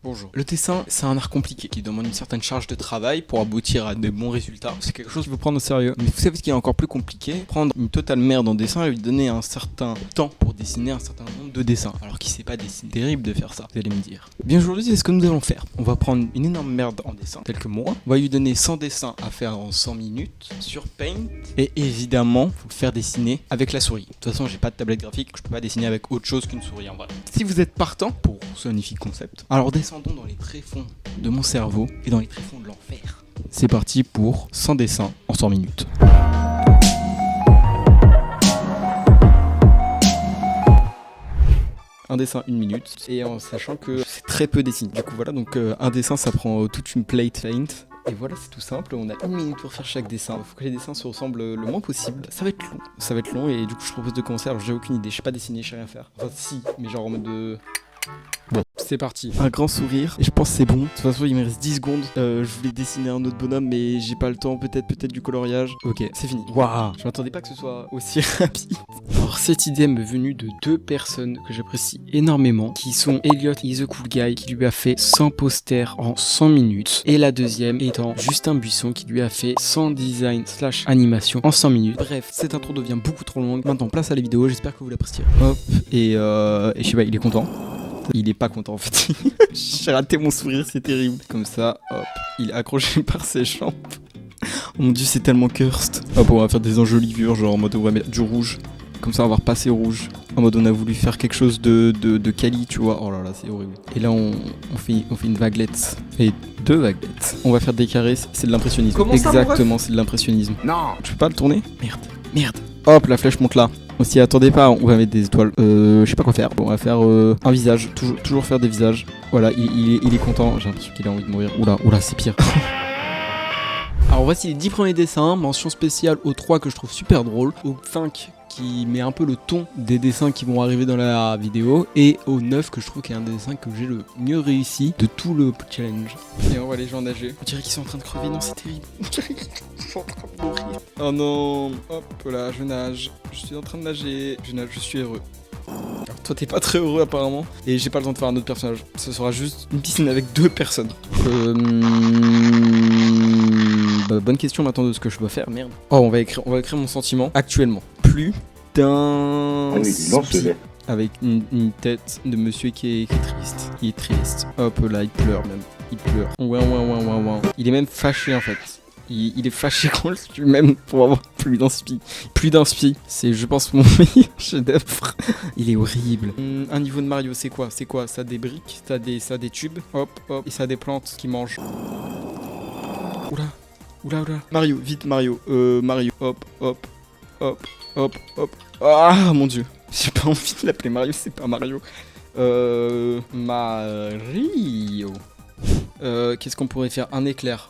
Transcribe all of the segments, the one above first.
Bonjour. Le dessin, c'est un art compliqué qui demande une certaine charge de travail pour aboutir à de bons résultats. C'est quelque chose qu'il faut prendre au sérieux. Mais vous savez ce qui est encore plus compliqué? Prendre une totale merde en dessin et lui donner un certain temps pour dessiner un certain nombre de dessins. Alors qu'il sait pas dessiner. Terrible de faire ça, vous allez me dire. Bien aujourd'hui, c'est ce que nous allons faire. On va prendre une énorme merde en dessin, tel que moi. On va lui donner 100 dessins à faire en 100 minutes sur Paint. Et évidemment, faut le faire dessiner avec la souris. De toute façon, j'ai pas de tablette graphique, je peux pas dessiner avec autre chose qu'une souris en vrai. Si vous êtes partant pour ce magnifique concept, alors descendons dans les tréfonds de mon cerveau et dans les tréfonds de l'enfer. C'est parti pour 100 dessins en 100 minutes. Un dessin, une minute, et en sachant que c'est très peu dessiné. Du coup voilà, donc un dessin ça prend toute une plate Paint. Et voilà, c'est tout simple, on a une minute pour faire chaque dessin. Il faut que les dessins se ressemblent le moins possible. Ça va être long et du coup je propose de commencer. Alors j'ai aucune idée, je sais pas dessiner, je sais rien faire. Enfin si, mais genre en mode de... Bon, c'est parti. Un grand sourire, et je pense que c'est bon. De toute façon, il me reste 10 secondes. Je voulais dessiner un autre bonhomme, mais j'ai pas le temps. Peut-être du coloriage. Ok, c'est fini. Waouh, je m'attendais pas que ce soit aussi rapide. Alors, cette idée m'est venue de deux personnes que j'apprécie énormément, qui sont Elliot is a cool guy, qui lui a fait 100 posters en 100 minutes, et la deuxième étant Justin Buisson, qui lui a fait 100 design / animation en 100 minutes. Bref, cette intro devient beaucoup trop longue. Maintenant, place à la vidéo. J'espère que vous l'apprécierez. Hop, et je sais pas, il est content. Il est pas content en fait. J'ai raté mon sourire, c'est terrible. Comme ça, hop, il est accroché par ses jambes. Oh mon dieu, c'est tellement cursed. Hop, on va faire des enjolivures, genre en mode on va mettre du rouge. Comme ça, on va repasser au rouge. En mode on a voulu faire quelque chose de quali, tu vois. Oh là là, c'est horrible. Et là, on fait une vaguelette. Et deux vaguelettes. On va faire des carrés, c'est de l'impressionnisme. Comment ça, exactement, c'est de l'impressionnisme. Non. Je peux pas le tourner? Merde. Hop, la flèche monte là. On s'y attendait pas, on va mettre des étoiles. Je sais pas quoi faire. Bon, on va faire un visage. Toujours faire des visages. Voilà, il est content. J'ai l'impression qu'il a envie de mourir. Oula, c'est pire. Alors voici les 10 premiers dessins. Mention spéciale aux 3 que je trouve super drôles. Aux 5 qui met un peu le ton des dessins qui vont arriver dans la vidéo. Et aux 9 que je trouve qu'il est un des dessins que j'ai le mieux réussi de tout le challenge. Et on voit les gens nager. On dirait qu'ils sont en train de crever. Non, c'est terrible. On dirait qu'ils sont en train de mourir. Oh non. Hop là, je nage. Je suis en train de nager. Je nage, je suis heureux. Alors toi t'es pas très heureux apparemment. Et j'ai pas le temps de faire un autre personnage. Ce sera juste une piscine avec 2 personnes. Bonne question maintenant de ce que je dois faire, merde. Oh, on va écrire mon sentiment actuellement. Plus d'un... Avec une tête de monsieur qui est triste. Il est triste. Hop là, il pleure même. Il pleure. Ouais. Il est même fâché en fait. Il est fâché contre lui-même pour avoir plus d'inspi. C'est, je pense, mon meilleur chef-d'œuvre. Il est horrible. Un niveau de Mario, c'est quoi? Ça a des briques, ça a des tubes. Hop. Et ça a des plantes qui mangent. Oula. Mario, vite Mario. Mario. Hop. Ah mon dieu. J'ai pas envie de l'appeler Mario, c'est pas Mario. Mario. Qu'est-ce qu'on pourrait faire? Un éclair.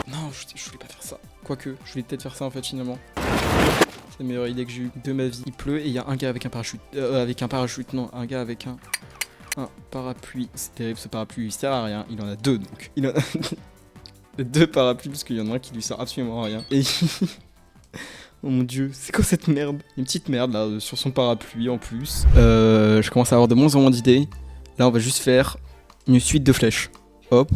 Non, je voulais pas faire ça. Quoique, je voulais peut-être faire ça en fait finalement. C'est la meilleure idée que j'ai eue de ma vie. Il pleut et il y a un gars avec un parachute. Un gars avec un parapluie. C'est terrible ce parapluie, il sert à rien. Il en a 2 donc. Il en a 2 parapluies parce qu'il y en a un qui lui sert absolument à rien. Et oh mon dieu, c'est quoi cette merde? Une petite merde là sur son parapluie en plus. Je commence à avoir de moins en moins d'idées. Là on va juste faire une suite de flèches. Hop.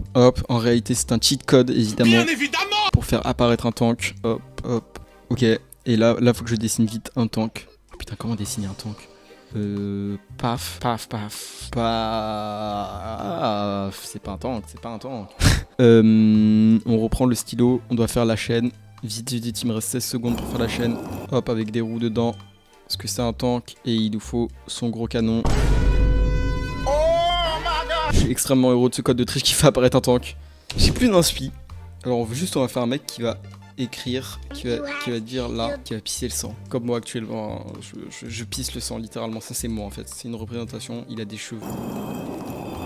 En réalité c'est un cheat code évidemment. Bien évidemment. Pour faire apparaître un tank. Hop. Ok. Et là faut que je dessine vite un tank. Oh, putain, comment dessiner un tank? Paf. C'est pas un tank. On reprend le stylo, on doit faire la chaîne. Vite, il me reste 16 secondes pour faire la chaîne. Hop, avec des roues dedans. Parce que c'est un tank et il nous faut son gros canon. Je suis extrêmement heureux de ce code de triche qui fait apparaître un tank. J'ai plus d'inspi. Alors on va faire un mec qui va écrire, qui va dire là, qui va pisser le sang. Comme moi actuellement, je pisse le sang littéralement, ça c'est moi en fait. C'est une représentation, il a des cheveux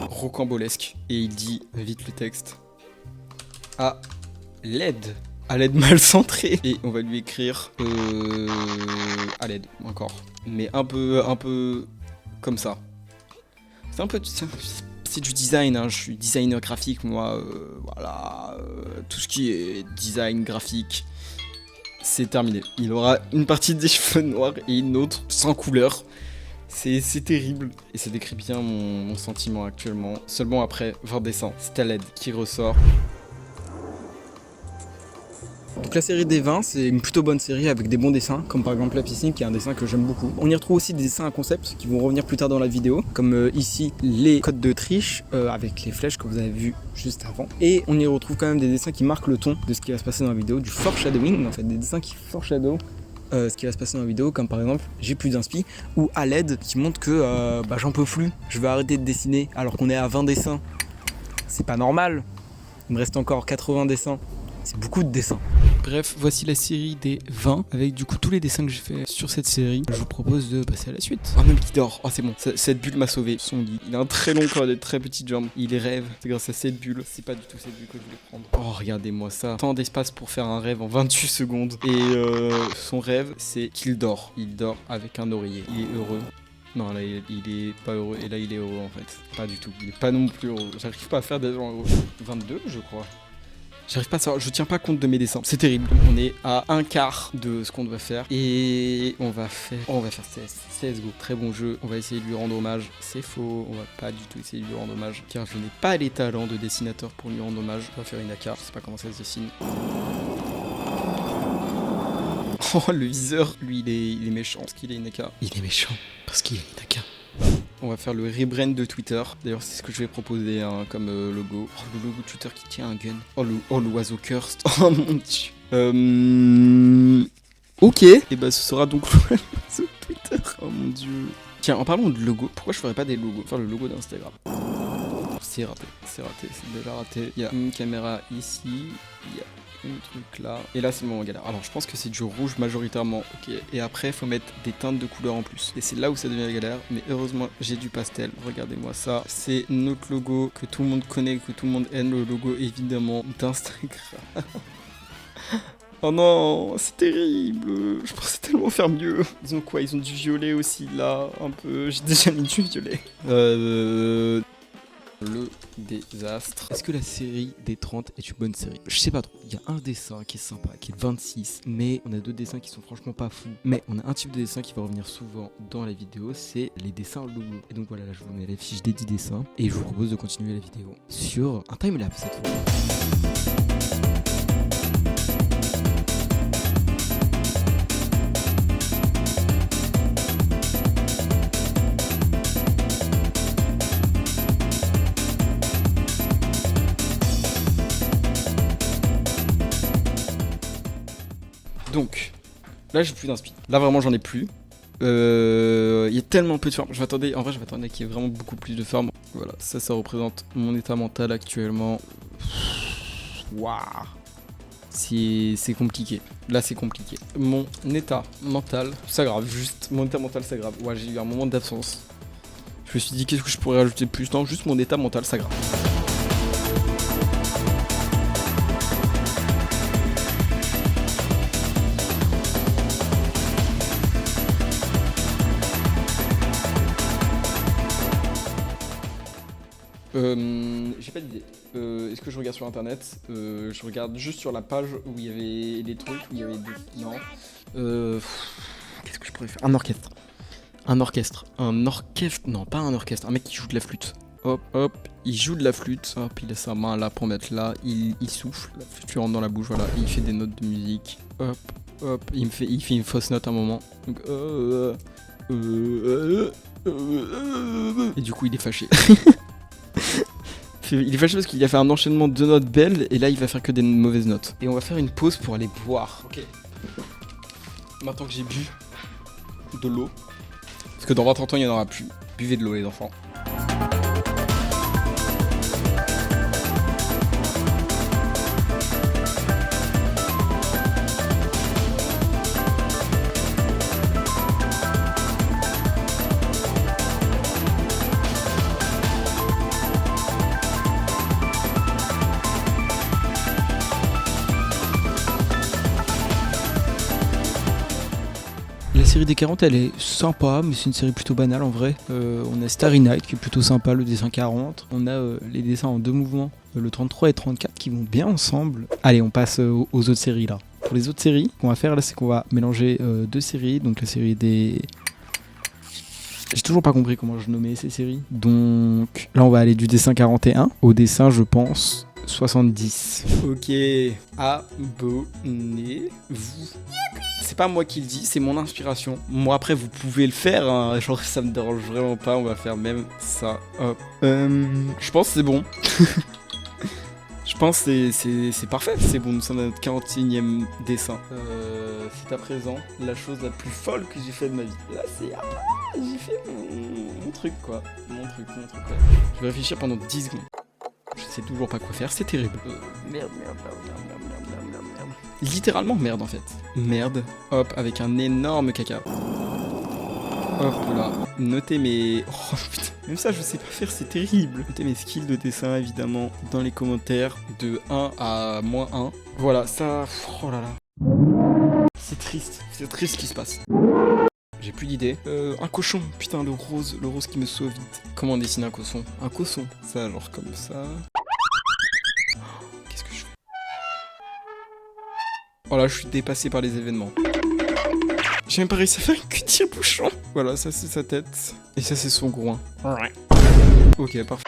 rocambolesques. Et il dit, vite le texte, à l'aide mal centrée. Et on va lui écrire à l'aide encore. Mais un peu comme ça. C'est un peu... C'est du design, hein. Je suis designer graphique moi, voilà, tout ce qui est design graphique, c'est terminé. Il aura une partie des cheveux noirs et une autre sans couleur. C'est terrible. Et ça décrit bien mon sentiment actuellement. Seulement après 20 dessins. C'est Aled qui ressort. Donc la série des 20, c'est une plutôt bonne série avec des bons dessins, comme par exemple la piscine qui est un dessin que j'aime beaucoup. On y retrouve aussi des dessins à concept qui vont revenir plus tard dans la vidéo, comme ici les codes de triche avec les flèches que vous avez vu juste avant. Et on y retrouve quand même des dessins qui marquent le ton de ce qui va se passer dans la vidéo, du foreshadowing en fait, des dessins qui foreshadow ce qui va se passer dans la vidéo, comme par exemple j'ai plus d'inspi, ou Aled qui montre que j'en peux plus, je vais arrêter de dessiner alors qu'on est à 20 dessins. C'est pas normal, il me reste encore 80 dessins. C'est beaucoup de dessins. Bref, voici la série des 20 avec du coup tous les dessins que j'ai fait sur cette série. Je vous propose de passer à la suite. Oh, même qui dort. Oh, c'est bon. Cette bulle m'a sauvé. Son lit. Il a un très long corps et de très petites jambes. Il rêve. C'est grâce à cette bulle. C'est pas du tout cette bulle que je voulais prendre. Oh, regardez-moi ça. Tant d'espace pour faire un rêve en 28 secondes. Et son rêve, c'est qu'il dort. Il dort avec un oreiller. Il est heureux. Non, là, il est pas heureux. Et là, il est heureux en fait. Pas du tout. Il est pas non plus heureux. J'arrive pas à faire des gens heureux. 22, je crois. J'arrive pas à savoir, je tiens pas compte de mes dessins, c'est terrible. On est à un quart de ce qu'on doit faire et on va faire CSGO. Très bon jeu, on va essayer de lui rendre hommage. C'est faux, on va pas du tout essayer de lui rendre hommage car je n'ai pas les talents de dessinateur pour lui rendre hommage. On va faire une AK, je sais pas comment ça se dessine. Oh, le viseur, lui il est méchant parce qu'il est une AK. Il est méchant parce qu'il est une AK. On va faire le rebrand de Twitter. D'ailleurs, c'est ce que je vais proposer hein, comme logo. Oh, le logo Twitter qui tient un gun. Oh, l'oiseau cursed. Oh mon dieu. Ok. Et bah, ce sera donc l'oiseau Twitter. Oh mon dieu. Tiens, en parlant de logo, pourquoi je ferais pas des logos? Faire le logo d'Instagram. C'est raté. C'est déjà raté. Il y a une caméra ici. Il y a un truc là. Et là, c'est le moment galère. Alors, je pense que c'est du rouge majoritairement. Ok. Et après, il faut mettre des teintes de couleurs en plus. Et c'est là où ça devient galère. Mais heureusement, j'ai du pastel. Regardez-moi ça. C'est notre logo que tout le monde connaît, que tout le monde aime. Le logo, évidemment, d'Instagram. Oh non, c'est terrible. Je pensais tellement faire mieux. Ils ont quoi? Ils ont du violet aussi, là. Un peu. J'ai déjà mis du violet. Le désastre. Est-ce que la série des 30 est une bonne série? Je sais pas trop. Il y a un dessin qui est sympa, qui est le 26, mais on a deux dessins qui sont franchement pas fous. Mais on a un type de dessin qui va revenir souvent dans la vidéo, c'est les dessins logo. Et donc voilà, là je vous mets la fiche des 10 dessins et je vous propose de continuer la vidéo sur un timelapse cette fois. Donc, là j'ai plus d'inspi. Là vraiment j'en ai plus. Il y a tellement peu de formes. Je m'attendais qu'il y ait vraiment beaucoup plus de formes. Voilà, ça représente mon état mental actuellement. Waouh. C'est compliqué. Là c'est compliqué. Mon état mental s'aggrave. Juste mon état mental s'aggrave. Ouais, j'ai eu un moment d'absence. Je me suis dit qu'est-ce que je pourrais rajouter de plus? Non, juste mon état mental s'aggrave. J'ai pas d'idée. Est-ce que je regarde sur internet? Je regarde juste sur la page où il y avait les trucs, où il y avait des... Non. Qu'est-ce que je pourrais faire? Un orchestre. Non, pas un orchestre. Un mec qui joue de la flûte. Hop, il joue de la flûte. Hop, il a sa main là pour mettre là. Il souffle. La flûte lui rentre dans la bouche, voilà. Il fait des notes de musique. Hop. Il fait une fausse note à un moment. Donc, et du coup, il est fâché. Il est fâché parce qu'il a fait un enchaînement de notes belles et là il va faire que des mauvaises notes. Et on va faire une pause pour aller boire. Ok. Maintenant que j'ai bu de l'eau, parce que dans 20-30 ans il n'y en aura plus. Buvez de l'eau les enfants. La série des 40 elle est sympa mais c'est une série plutôt banale en vrai. On a Starry Night qui est plutôt sympa, le dessin 40. On a les dessins en deux mouvements, le 33 et 34 qui vont bien ensemble. Allez on passe aux autres séries là. Pour les autres séries, ce qu'on va faire là c'est qu'on va mélanger deux séries. Donc la série des J'ai toujours pas compris comment je nommais ces séries. Donc là, on va aller du dessin 41 au dessin, je pense, 70. Ok, abonnez-vous. C'est pas moi qui le dis, c'est mon inspiration. Moi, après, vous pouvez le faire, hein. Genre, ça me dérange vraiment pas. On va faire même ça. Hop. Je pense que c'est bon. Je pense que c'est parfait. C'est bon, nous sommes à notre 41e dessin. C'est à présent la chose la plus folle que j'ai fait de ma vie. Là, c'est... j'ai fait mon truc, quoi. Mon truc, quoi. Je vais réfléchir pendant 10 secondes. Je sais toujours pas quoi faire, c'est terrible. Merde. Littéralement merde, en fait. Merde. Hop, avec un énorme caca. Hop là. Notez mes... Oh putain. Même ça, je sais pas faire, c'est terrible. Notez mes skills de dessin, évidemment, dans les commentaires. De 1 à -1. Voilà, ça... Oh là là. C'est triste ce qui se passe. J'ai plus d'idées. Un cochon. Putain, le rose qui me sauve vite. Comment on dessine un cochon? Un cochon. Ça, genre comme ça. Qu'est-ce que je fais? Oh là, je suis dépassé par les événements. J'ai même pas réussi à faire une cutie-bouchon. Voilà, ça c'est sa tête. Et ça c'est son groin. Ok, parfait.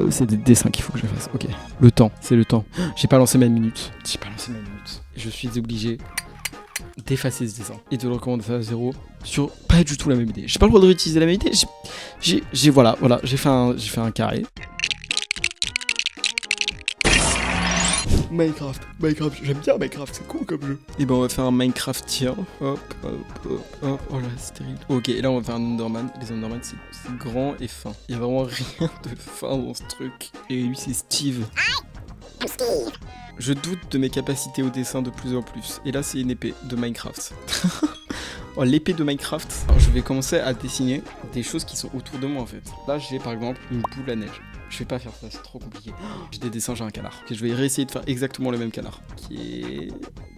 C'est des dessins qu'il faut que je fasse. Ok. Le temps, c'est le temps. J'ai pas lancé ma minute. Je suis obligé d'effacer ce dessin et de le recommencer à 0 sur pas du tout la même idée. J'ai pas le droit de réutiliser la même idée. Voilà, j'ai fait un carré. Minecraft, j'aime bien Minecraft, c'est cool comme jeu. Et ben on va faire un Minecraft tier. Hop. Oh là, c'est terrible. Ok, et là on va faire un Enderman. Les Enderman c'est grand et fin. Il y a vraiment rien de fin dans ce truc. Et lui c'est Steve. Je doute de mes capacités au dessin de plus en plus. Et là c'est une épée de Minecraft. Oh, l'épée de Minecraft. Alors, je vais commencer à dessiner des choses qui sont autour de moi en fait. Là j'ai par exemple une boule à neige. Je vais pas faire ça, c'est trop compliqué. J'ai des dessins, j'ai un canard. Ok, je vais réessayer de faire exactement le même canard.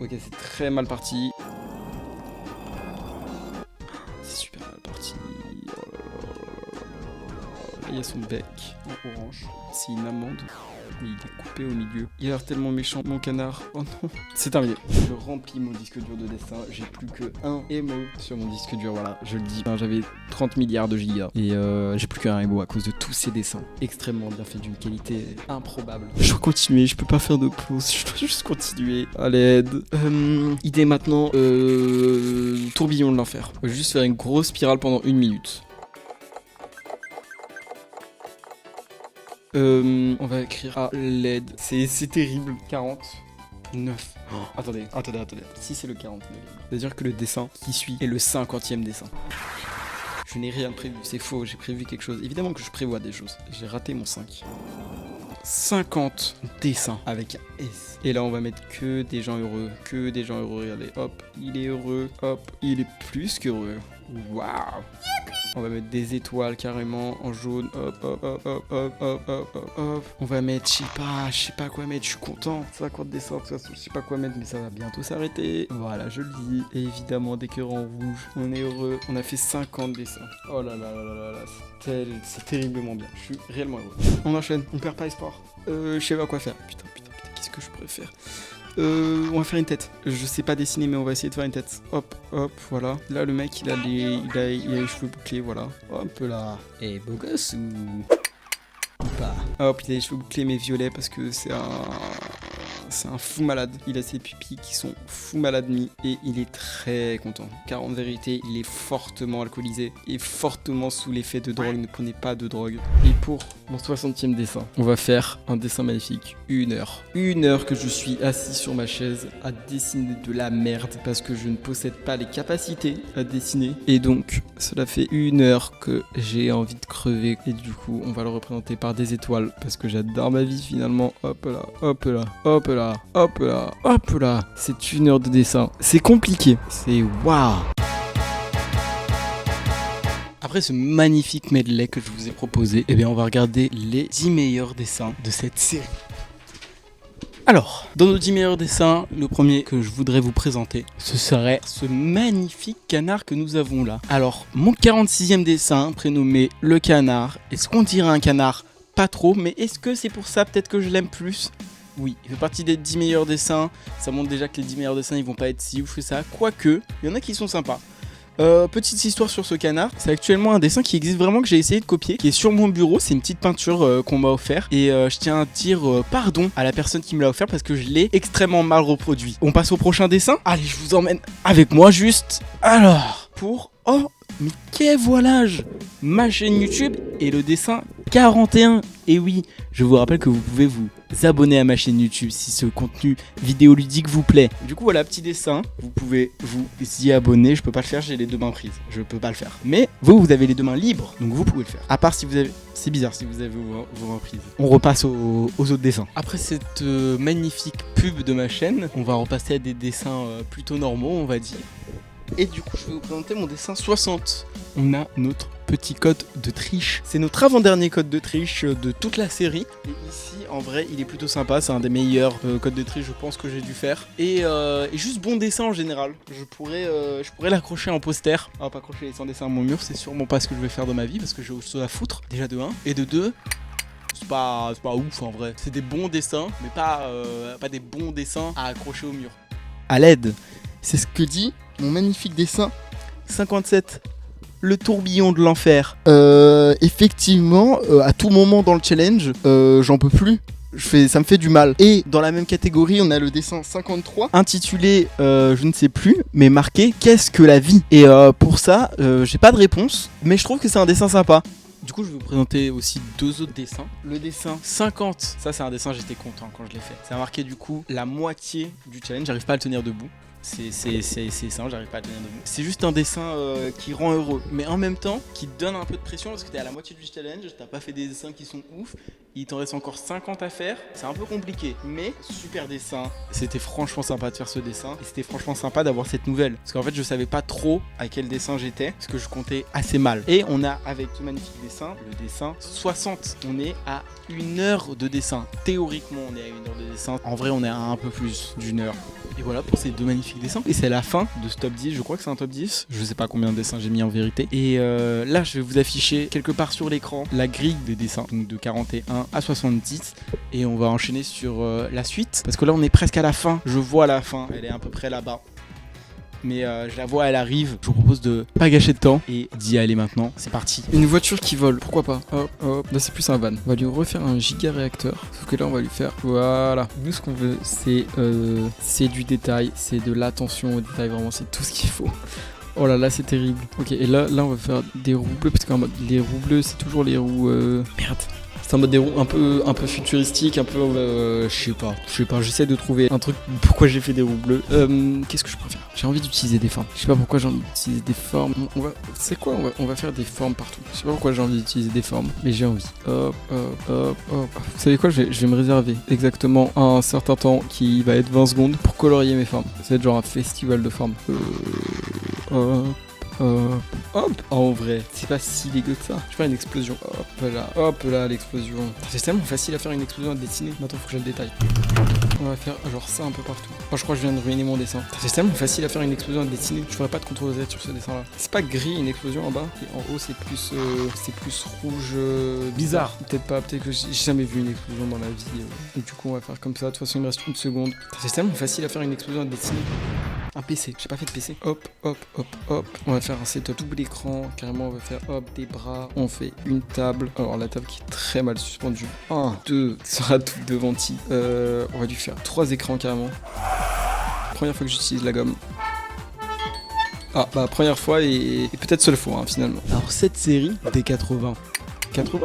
Ok, c'est très mal parti. C'est super mal parti. Oh là là. Là, il y a son bec en orange. C'est une amande. Mais il est coupé au milieu. Il a l'air tellement méchant, mon canard. Oh non. C'est terminé. Je remplis mon disque dur de dessin. J'ai plus que un émo sur mon disque dur, voilà, je le dis. Enfin, j'avais 30 milliards de gigas. Et j'ai plus qu'un émo à cause de tous ces dessins. Extrêmement bien fait, d'une qualité improbable. Je dois continuer, je peux pas faire de pause. Je dois juste continuer. À l'aide. Idée maintenant. Tourbillon de l'enfer. Je vais juste faire une grosse spirale pendant 1 minute. On va écrire à l'aide. C'est terrible. 49. Oh, attendez. Si c'est le 49e. C'est-à-dire que le dessin qui suit est le 50e dessin. Je n'ai rien prévu, c'est faux, j'ai prévu quelque chose. Évidemment que je prévois des choses. J'ai raté mon 5. 50 dessins avec un S. Et là, on va mettre que des gens heureux. Regardez, hop, il est heureux. Hop, il est plus qu'heureux. Waouh! On va mettre des étoiles carrément en jaune. Hop. On va mettre, je sais pas quoi mettre. Je suis content. 50 dessins, de toute façon, je sais pas quoi mettre, mais ça va bientôt s'arrêter. Voilà, je le dis. Et évidemment, des cœurs en rouge. On est heureux. On a fait 50 dessins. Oh là là. C'est terriblement bien. Je suis réellement heureux. On enchaîne. On perd pas espoir. Je sais pas quoi faire. Putain. Qu'est-ce que je pourrais faire? On va faire une tête. Je sais pas dessiner, mais on va essayer de faire une tête. Hop, voilà. Là, le mec, il a les cheveux bouclés, voilà. Hop là. Et beau gosse ou pas? Hop, il a les cheveux bouclés, mais violets parce que c'est un fou malade. Il a ses pupilles qui sont fou malade mis et il est très content. Car en vérité, il est fortement alcoolisé et fortement sous l'effet de drogue. Ne prenez pas de drogue. Et pour mon 60e dessin, on va faire un dessin magnifique. 1 heure. 1 heure que je suis assis sur ma chaise à dessiner de la merde parce que je ne possède pas les capacités à dessiner. Et donc, cela fait 1 heure que j'ai envie de crever. Et du coup, on va le représenter par des étoiles parce que j'adore ma vie finalement. Hop là. C'est 1 heure de dessin. C'est compliqué. C'est waouh. Après ce magnifique medley que je vous ai proposé, eh bien on va regarder les 10 meilleurs dessins de cette série. Alors, dans nos 10 meilleurs dessins, le premier que je voudrais vous présenter, ce serait ce magnifique canard que nous avons là. Alors, mon 46e dessin, prénommé Le Canard. Est-ce qu'on dirait un canard? Pas trop, mais est-ce que c'est pour ça peut-être que je l'aime plus? Oui, il fait partie des 10 meilleurs dessins. Ça montre déjà que les 10 meilleurs dessins, ils vont pas être si ouf que ça. Quoique, il y en a qui sont sympas. Petite histoire sur ce canard, c'est actuellement un dessin qui existe vraiment, que j'ai essayé de copier, qui est sur mon bureau. C'est une petite peinture qu'on m'a offert, et je tiens à dire pardon à la personne qui me l'a offert parce que je l'ai extrêmement mal reproduit. On passe au prochain dessin. Allez, je vous emmène avec moi juste. Alors, pour... Oh, mais qu'est voilà-je, ma chaîne YouTube et le dessin 41. Et oui, je vous rappelle que vous pouvez vous abonner à ma chaîne YouTube si ce contenu vidéoludique vous plaît. Du coup voilà, petit dessin, vous pouvez vous y abonner. Je peux pas le faire, j'ai les deux mains prises, je peux pas le faire. Mais vous avez les deux mains libres, donc vous pouvez le faire. À part si vous avez... C'est bizarre si vous avez vos mains prises. On repasse aux autres dessins. Après cette magnifique pub de ma chaîne, on va repasser à des dessins plutôt normaux, on va dire. Et du coup, je vais vous présenter mon dessin 60. On a notre petit code de triche. C'est notre avant-dernier code de triche de toute la série. Et ici, en vrai, il est plutôt sympa. C'est un des meilleurs codes de triche, je pense, que j'ai dû faire. Et juste bon dessin en général. Je pourrais l'accrocher en poster. Ah, pas accrocher sans dessin à mon mur, c'est sûrement pas ce que je vais faire de ma vie parce que j'ai autre chose à foutre. Déjà de 1. Et de 2. C'est pas ouf en vrai. C'est des bons dessins, mais pas des bons dessins à accrocher au mur. À l'aide. C'est ce que dit mon magnifique dessin 57, le tourbillon de l'enfer. Effectivement, à tout moment dans le challenge, j'en peux plus. Ça me fait du mal. Et dans la même catégorie, on a le dessin 53, intitulé, je ne sais plus, mais marqué « Qu'est-ce que la vie ?» Et pour ça, j'ai pas de réponse, mais je trouve que c'est un dessin sympa. Du coup, je vais vous présenter aussi deux autres dessins. Le dessin 50, ça c'est un dessin, j'étais content quand je l'ai fait. Ça a marqué du coup la moitié du challenge, j'arrive pas à le tenir debout. C'est ça, j'arrive pas à le tenir debout. C'est juste un dessin qui rend heureux, mais en même temps qui te donne un peu de pression parce que t'es à la moitié du challenge, t'as pas fait des dessins qui sont ouf, il t'en reste encore 50 à faire, c'est un peu compliqué, mais super dessin. C'était franchement sympa de faire ce dessin, et c'était franchement sympa d'avoir cette nouvelle, parce qu'en fait je savais pas trop à quel dessin j'étais, parce que je comptais assez mal. Et on a avec ce magnifique dessin, le dessin 60, on est à 1 heure de dessin. Théoriquement on est à 1 heure de dessin, en vrai on est à un peu plus d'1 heure. Et voilà pour ces deux magnifiques dessins. Et c'est la fin de ce top 10, je crois que c'est un top 10. Je sais pas combien de dessins j'ai mis en vérité. Et là, je vais vous afficher quelque part sur l'écran la grille des dessins, donc de 41 à 70. Et on va enchaîner sur la suite. Parce que là, on est presque à la fin. Je vois la fin, elle est à peu près là-bas. Mais je la vois, elle arrive. Je vous propose de pas gâcher de temps et d'y aller maintenant. C'est parti. Une voiture qui vole, pourquoi pas. Hop, hop. Là, c'est plus un van. On va lui refaire un giga réacteur. Sauf que là, on va lui faire. Voilà. Nous, ce qu'on veut, c'est du détail. C'est de l'attention au détail. Vraiment, c'est tout ce qu'il faut. Oh là là, c'est terrible. Ok, et là, on va faire des roues bleues. Parce qu'en mode, les roues bleues, c'est toujours les roues. Merde. C'est en mode des roues un peu futuristique, un peu, je sais pas, j'essaie de trouver un truc pourquoi j'ai fait des roues bleues. Qu'est-ce que je préfère ? J'ai envie d'utiliser des formes. Je sais pas pourquoi j'ai envie d'utiliser des formes. On va faire des formes partout. Je sais pas pourquoi j'ai envie d'utiliser des formes, mais j'ai envie. Hop, hop, hop, hop. Vous savez quoi ? Je vais me réserver exactement un certain temps qui va être 20 secondes pour colorier mes formes. Ça va être genre un festival de formes. Hop, en vrai, c'est pas si dégueu que ça. Je vais faire une explosion. Hop là, l'explosion. C'est tellement facile à faire une explosion à dessiner. Maintenant, faut que je le détaille. On va faire genre ça un peu partout. Oh, je crois que je viens de ruiner mon dessin. C'est tellement facile à faire une explosion à dessiner. Je ferais pas de CTRL Z sur ce dessin là. C'est pas gris une explosion en bas. Et en haut, c'est plus rouge. Bizarre. Peut-être que j'ai jamais vu une explosion dans la vie. Et du coup, on va faire comme ça. De toute façon, il me reste 1 seconde. C'est tellement facile à faire une explosion à dessiner. Un PC, j'ai pas fait de PC. Hop, hop, hop, hop. On va faire un setup double écran. Carrément, on va faire hop, des bras. On fait une table. Alors, la table qui est très mal suspendue. 1, 2, ça sera tout devant. On va lui faire 3 écrans carrément. Première fois que j'utilise la gomme. Ah, bah, première fois et peut-être seule fois hein, finalement. Alors, cette série des 80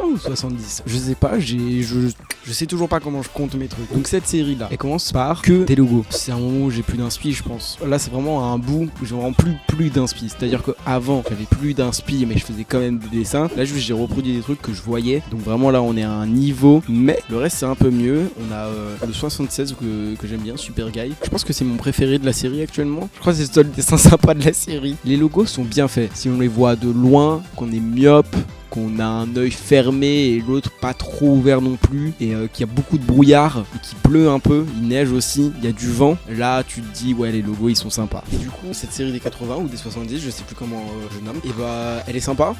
ou 70, je sais pas, je sais toujours pas comment je compte mes trucs. Donc cette série là, elle commence par que des logos. C'est un moment où j'ai plus d'inspi, je pense. Là c'est vraiment à un bout où j'ai vraiment plus d'inspi. C'est-à-dire qu'avant j'avais plus d'inspi mais je faisais quand même des dessins. Là juste j'ai reproduit des trucs que je voyais. Donc vraiment là on est à un niveau, mais le reste c'est un peu mieux. On a le 76 que j'aime bien, Super Guy. Je pense que c'est mon préféré de la série actuellement. Je crois que c'est le seul dessin sympa de la série. Les logos sont bien faits. Si on les voit de loin, qu'on est myope, qu'on a un œil fermé et l'autre pas trop ouvert non plus, et qu'il y a beaucoup de brouillard et qu'il pleut un peu, il neige aussi, il y a du vent, là tu te dis ouais les logos ils sont sympas. Et du coup cette série des 80 ou des 70, je sais plus comment je nomme, et bah elle est sympa,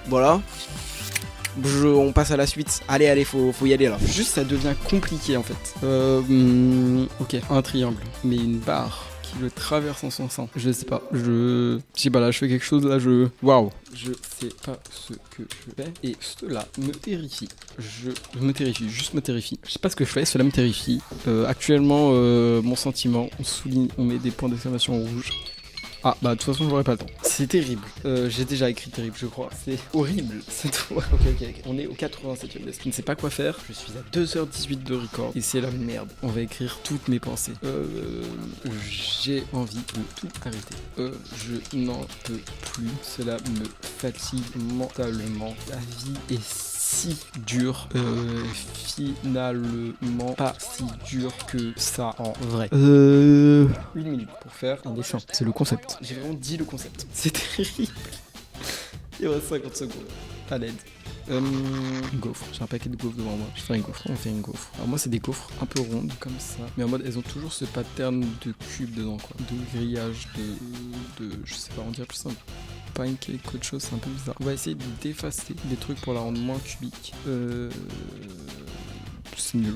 voilà. On passe à la suite. Allez, faut y aller là. Juste ça devient compliqué en fait. Ok, un triangle, mais une barre qui le traverse en son sein. Je sais pas, je sais pas, là je fais quelque chose, là waouh. Je sais pas ce que je fais et cela me terrifie. Je me terrifie, juste me terrifie. Je sais pas ce que je fais, cela me terrifie. Actuellement, mon sentiment, on souligne, on met des points d'exclamation rouge. Ah bah de toute façon j'aurais pas le temps. C'est terrible. J'ai déjà écrit terrible je crois. C'est horrible cette fois. Ok. On est au 87e desk. Je ne sais pas quoi faire. Je suis à 2h18 de record. Et c'est la merde. On va écrire toutes mes pensées. J'ai envie de tout arrêter. Je n'en peux plus. Cela me fatigue mentalement. La vie est si dur, finalement pas si dur que ça en vrai. Une minute pour faire un dessin. C'est le concept. J'ai vraiment dit le concept. C'est terrible. Il reste 50 secondes. À l'aide. Une gaufre. J'ai un paquet de gaufres devant moi. Je fais une gaufre. On fait une gaufre. Alors moi c'est des gaufres un peu rondes comme ça. Mais en mode elles ont toujours ce pattern de cube dedans quoi. De grillage, de je sais pas, on dirait plus simple. Pancake, autre chose, c'est un peu bizarre. On va essayer d'effacer des trucs pour la rendre moins cubique. C'est nul.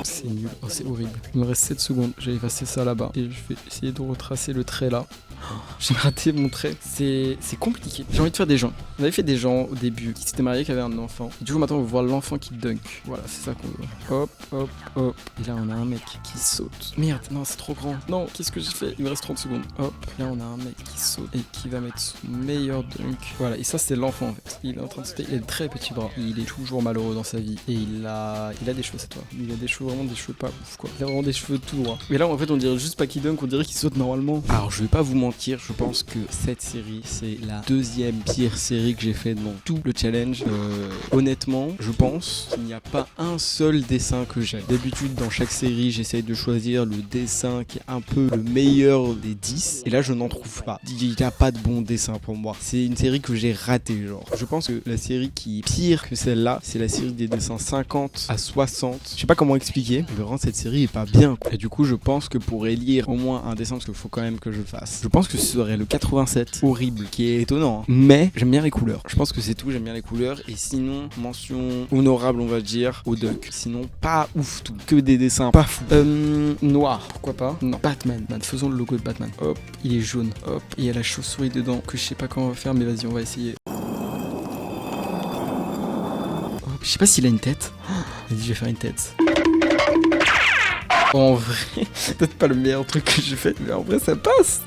C'est nul. Oh, c'est horrible. Il me reste 7 secondes. J'ai effacé ça là-bas. Et je vais essayer de retracer le trait là. J'ai raté mon trait. C'est compliqué. J'ai envie de faire des gens. On avait fait des gens au début qui s'étaient mariés, qui avaient un enfant. Et du coup, maintenant, on va voir l'enfant qui dunk. Voilà, c'est ça qu'on veut. Hop. Et là, on a un mec qui saute. Merde, non, c'est trop grand. Non, qu'est-ce que j'ai fait? Il me reste 30 secondes. Hop. Là, on a un mec qui saute et qui va mettre son meilleur dunk. Voilà, et ça, c'est l'enfant en fait. Il est en train de sauter. Il a de très petits bras. Il est toujours malheureux dans sa vie. Et il a des cheveux, c'est toi. Il a des cheveux, vraiment des cheveux pas ouf quoi. Il a vraiment des cheveux tout droits. Mais là, en fait, on dirait juste pas qu'il dunk, on dirait qu'il saute normalement. Alors, je vais pas vous mentir, je pense que cette série, c'est la deuxième pire série que j'ai fait dans tout le challenge. Honnêtement, je pense qu'il n'y a pas un seul dessin que j'aime. D'habitude, dans chaque série, j'essaye de choisir le dessin qui est un peu le meilleur des 10. Et là, je n'en trouve pas. Il n'y a pas de bon dessin pour moi. C'est une série que j'ai ratée, genre. Je pense que la série qui est pire que celle-là, c'est la série des dessins 50 à 60. Je sais pas comment expliquer, mais vraiment, cette série est pas bien, quoi. Et du coup, je pense que pour élire au moins un dessin, parce qu'il faut quand même que je le fasse, je pense que ce serait le 87, horrible, qui est étonnant. Hein. Mais j'aime bien les couleurs. Je pense que c'est tout, j'aime bien les couleurs. Et sinon, mention honorable, on va dire, au duck. Sinon, pas ouf tout. Que des dessins pas fous. Noir, pourquoi pas? Non, Batman. Faisons le logo de Batman. Hop, il est jaune. Hop, il y a la chauve-souris dedans, que je sais pas comment on va faire, mais vas-y, on va essayer. Hop, je sais pas s'il a une tête. Vas-y, je vais faire une tête. En vrai, peut-être pas le meilleur truc que j'ai fait, mais en vrai ça passe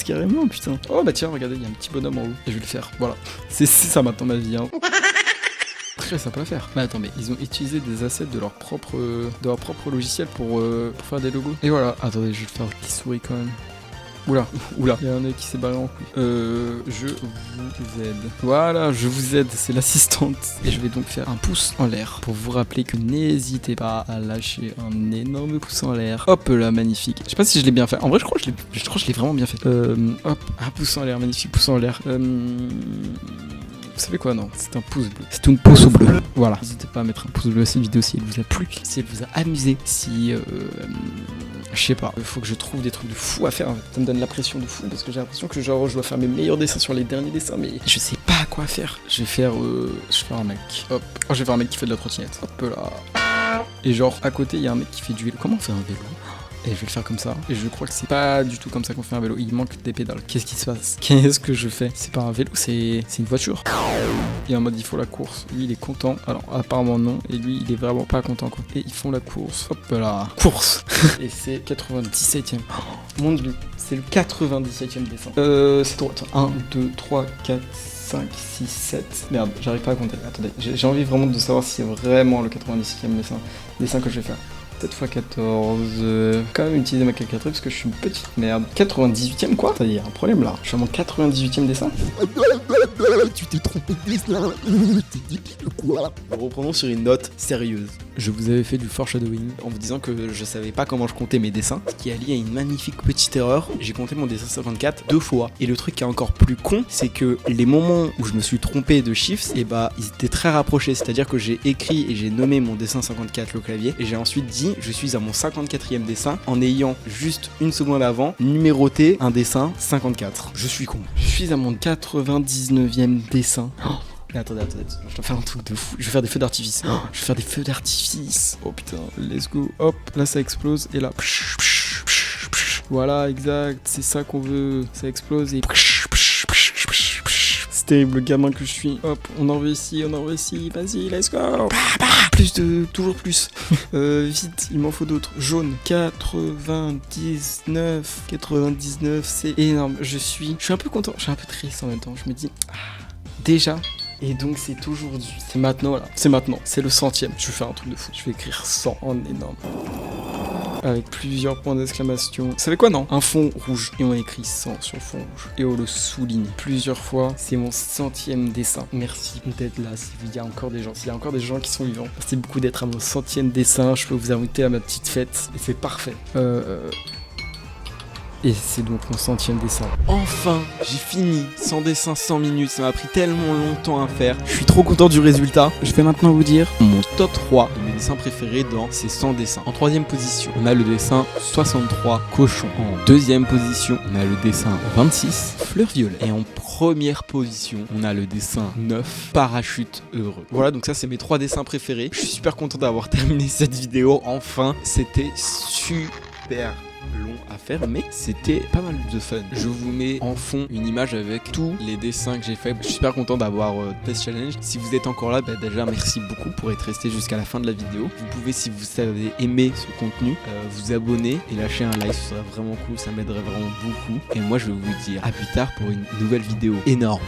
carrément putain. Oh bah tiens, regardez, il y a un petit bonhomme en haut, et je vais le faire, voilà. C'est ça maintenant ma vie hein. Très simple à faire. Mais attends, mais ils ont utilisé des assets de leur propre logiciel pour faire des logos. Et voilà, attendez, je vais le faire qui sourit quand même. Oula, il y a un œil qui s'est barré en couille. Je vous aide. Voilà, je vous aide, c'est l'assistante. Et je vais donc faire un pouce en l'air pour vous rappeler que n'hésitez pas à lâcher un énorme pouce en l'air. Hop là, magnifique. Je sais pas si je l'ai bien fait. En vrai, je crois que je l'ai vraiment bien fait. Hop, un pouce en l'air, magnifique pouce en l'air. Vous savez quoi, non, c'est un pouce bleu. C'est un pouce bleu. Voilà. N'hésitez pas à mettre un pouce bleu à cette vidéo si elle vous a plu, si elle vous a amusé, si je sais pas, il faut que je trouve des trucs de fou à faire. Ça me donne la pression de fou parce que j'ai l'impression que genre je dois faire mes meilleurs dessins sur les derniers dessins, mais je sais pas quoi faire. Je vais faire un mec. Hop. Oh, je vais faire un mec qui fait de la trottinette. Hop là. Et genre à côté il y a un mec qui fait du vélo. Comment on fait un vélo? Et je vais le faire comme ça. Et je crois que c'est pas du tout comme ça qu'on fait un vélo. Il manque des pédales. Qu'est-ce qui se passe? Qu'est-ce que je fais? C'est pas un vélo, c'est une voiture. Et en mode il faut la course. Lui il est content. Alors apparemment non. Et lui il est vraiment pas content quoi. Et ils font la course. Hop là. Course. Et c'est 97ème. Oh, mon dieu. C'est le 97ème dessin. C'est droit. 1, 2, 3, 4. 5, 6, 7. Merde, j'arrive pas à compter. Attendez, j'ai envie vraiment de savoir si c'est vraiment le 97ème dessin que je vais faire. 7 x 14, quand même utiliser ma calculatrice parce que je suis une petite merde. 98ème quoi? Il y a un problème là. Je suis à mon 98ème dessin. Tu t'es trompé de dessin. T'es débile quoi? Reprenons sur une note sérieuse. Je vous avais fait du foreshadowing en vous disant que je savais pas comment je comptais mes dessins, ce qui est lié à une magnifique petite erreur. J'ai compté mon dessin 54 2 fois. Et le truc qui est encore plus con, c'est que les moments où je me suis trompé de chiffres, et bah ils étaient très rapprochés. C'est-à-dire que j'ai écrit et j'ai nommé mon dessin 54 le clavier et j'ai ensuite dit je suis à mon 54e dessin en ayant juste une seconde avant numéroté un dessin 54. Je suis con. Je suis à mon 99e dessin. Attendez, je dois faire un truc de fou. Je vais faire des feux d'artifice. Oh putain, let's go. Hop, là ça explose et là. Voilà, exact, c'est ça qu'on veut. Ça explose et... C'est terrible, le gamin que je suis. Hop, on en veut ici, vas-y, let's go. Plus de... toujours plus. Vite, il m'en faut d'autres. Jaune, 99, c'est énorme. Je suis un peu content, je suis un peu triste en même temps. Je me dis, déjà. Et donc c'est aujourd'hui, c'est maintenant là, c'est maintenant, c'est le 100e. Je vais faire un truc de fou, je vais écrire 100 en énorme. Avec plusieurs points d'exclamation. Vous savez quoi, non? Un fond rouge. Et on écrit 100 sur le fond rouge. Et on le souligne plusieurs fois. C'est mon 100e dessin. Merci d'être là. S'il y a encore des gens, s'il y a encore des gens qui sont vivants. Merci beaucoup d'être à mon 100e dessin. Je peux vous inviter à ma petite fête. Et c'est parfait. Et c'est donc mon 100e dessin. Enfin, j'ai fini 100 dessins, 100 minutes. Ça m'a pris tellement longtemps à faire. Je suis trop content du résultat. Je vais maintenant vous dire mon top 3 de mes dessins préférés dans ces 100 dessins. En 3e position, on a le dessin 63 cochon. En 2e position, on a le dessin 26 fleur violet. Et en première position, on a le dessin 9 parachute heureux. Voilà, donc ça c'est mes 3 dessins préférés. Je suis super content d'avoir terminé cette vidéo. Enfin, c'était super long à faire, mais c'était pas mal de fun. Je vous mets en fond une image avec tous les dessins que j'ai fait. Je suis super content d'avoir fait ce challenge. Si vous êtes encore là, déjà merci beaucoup pour être resté jusqu'à la fin de la vidéo. Vous pouvez, si vous avez aimé ce contenu, vous abonner et lâcher un like, ce serait vraiment cool, ça m'aiderait vraiment beaucoup. Et moi je vais vous dire à plus tard pour une nouvelle vidéo énorme.